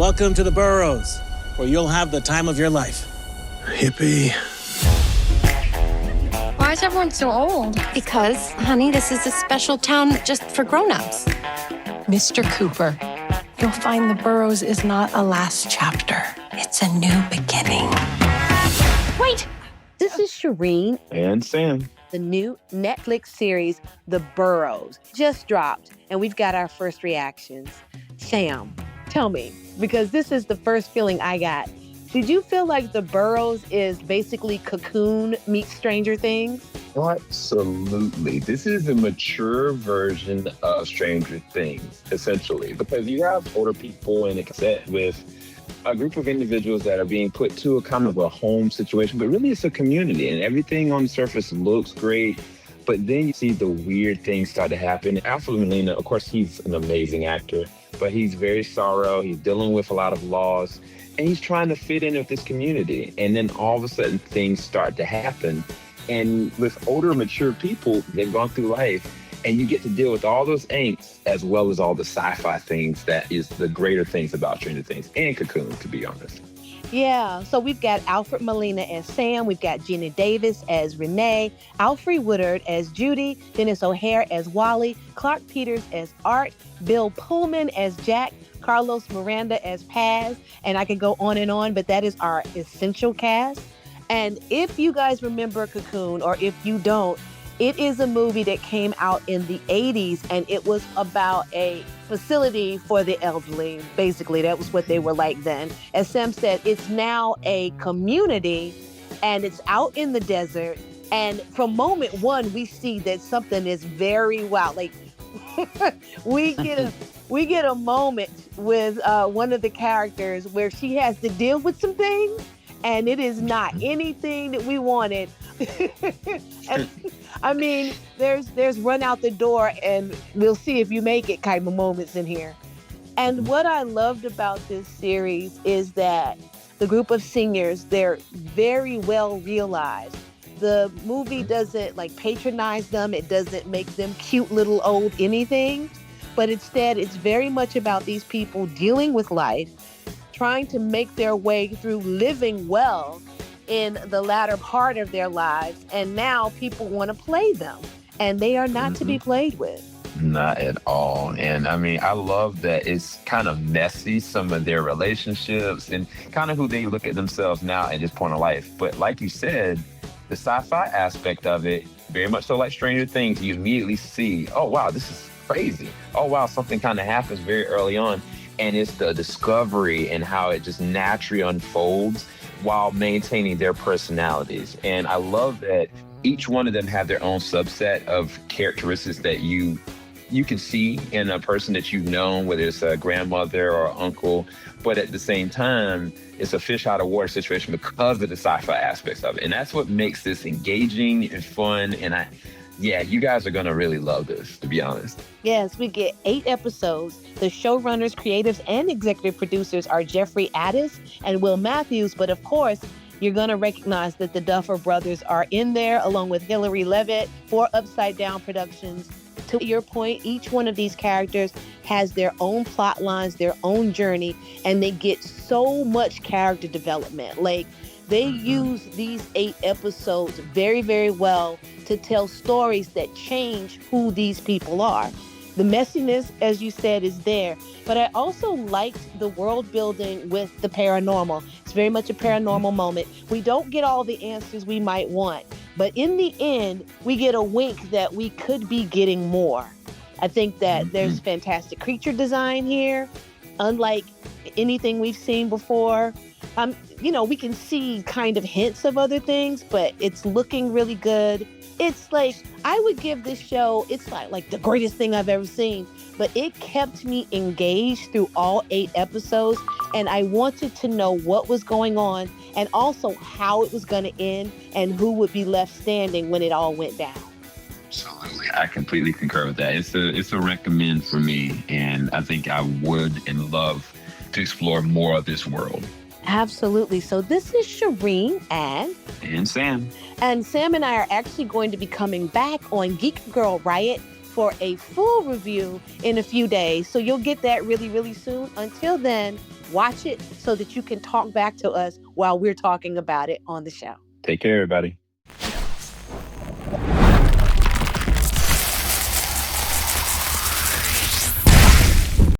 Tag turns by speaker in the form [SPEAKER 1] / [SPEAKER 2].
[SPEAKER 1] Welcome to the Boroughs, where you'll have the time of your life.
[SPEAKER 2] Yippee.
[SPEAKER 3] Why is everyone so old?
[SPEAKER 4] Because, honey, this is a special town just for grown-ups.
[SPEAKER 3] Mr. Cooper, you'll find the Boroughs is not a last chapter. It's a new beginning.
[SPEAKER 5] Wait! This is Shireen.
[SPEAKER 6] And Sam.
[SPEAKER 5] The new Netflix series, The Boroughs, just dropped, and we've got our first reactions. Sam, tell me, because this is the first feeling I got. Did you feel like The Boroughs is basically Cocoon meets Stranger Things?
[SPEAKER 6] Absolutely. This is a mature version of Stranger Things, essentially, because you have older people in a set with a group of individuals that are being put to a kind of a home situation, but really it's a community and everything on the surface looks great. But then you see the weird things start to happen. Alfred Molina, of course, he's an amazing actor, but he's very sorrow. He's dealing with a lot of loss and he's trying to fit in with this community. And then all of a sudden things start to happen. And with older, mature people, they've gone through life and you get to deal with all those angst as well as all the sci-fi things that is the greater things about Stranger Things and Cocoon, to be honest.
[SPEAKER 5] Yeah, so we've got Alfred Molina as Sam, we've got Jenna Davis as Renee, Alfre Woodard as Judy, Dennis O'Hare as Wally, Clark Peters as Art, Bill Pullman as Jack, Carlos Miranda as Paz, and I could go on, but that is our essential cast. And if you guys remember Cocoon, or if you don't, it is a movie that came out in the 80s, and it was about a facility for the elderly. Basically, that was what they were like then. As Sam said, it's now a community, and it's out in the desert. And from moment one, we see that something is very wild. Like, we get a moment with one of the characters where she has to deal with some things, and it is not anything that we wanted. And I mean, there's run out the door and we'll see if you make it kind of moments in here. And what I loved about this series is that the group of seniors, they're very well realized. The movie doesn't like patronize them. It doesn't make them cute little old anything, but instead it's very much about these people dealing with life, trying to make their way through living well in the latter part of their lives, and now people want to play them, and they are not to be played with.
[SPEAKER 6] Not at all. And I mean, I love that it's kind of messy, some of their relationships and kind of who they look at themselves now at this point of life. But like you said, the sci-fi aspect of it, very much so like Stranger Things, you immediately see, oh, wow, this is crazy. Oh, wow, something kind of happens very early on. And it's the discovery and how it just naturally unfolds while maintaining their personalities. And I love that each one of them have their own subset of characteristics that you can see in a person that you've known, whether it's a grandmother or uncle, but at the same time, it's a fish out of water situation because of the sci-fi aspects of it. And that's what makes this engaging and fun. And you guys are gonna really love this, to be honest.
[SPEAKER 5] Yes, we get 8 episodes. The showrunners, creatives, and executive producers are Jeffrey Addis and Will Matthews. But of course, you're gonna recognize that the Duffer Brothers are in there, along with Hilary Levitt for Upside Down Productions. To your point, each one of these characters has their own plot lines, their own journey, and they get so much character development. Like, they use these 8 episodes very, very well to tell stories that change who these people are. The messiness, as you said, is there, but I also liked the world building with the paranormal. It's very much a paranormal moment. We don't get all the answers we might want, but in the end, we get a wink that we could be getting more. I think that there's fantastic creature design here, unlike anything we've seen before. We can see kind of hints of other things, but it's looking really good. It's like, I would give this show, it's like the greatest thing I've ever seen, but it kept me engaged through all 8 episodes, and I wanted to know what was going on and also how it was going to end and who would be left standing when it all went down.
[SPEAKER 6] Absolutely. I completely concur with that. It's a recommend for me, and I think I would and love to explore more of this world.
[SPEAKER 5] Absolutely. So this is Shireen
[SPEAKER 6] and Sam.
[SPEAKER 5] And Sam and I are actually going to be coming back on Geek Girl Riot for a full review in a few days. So you'll get that really, really soon. Until then, watch it so that you can talk back to us while we're talking about it on the show.
[SPEAKER 6] Take care, everybody.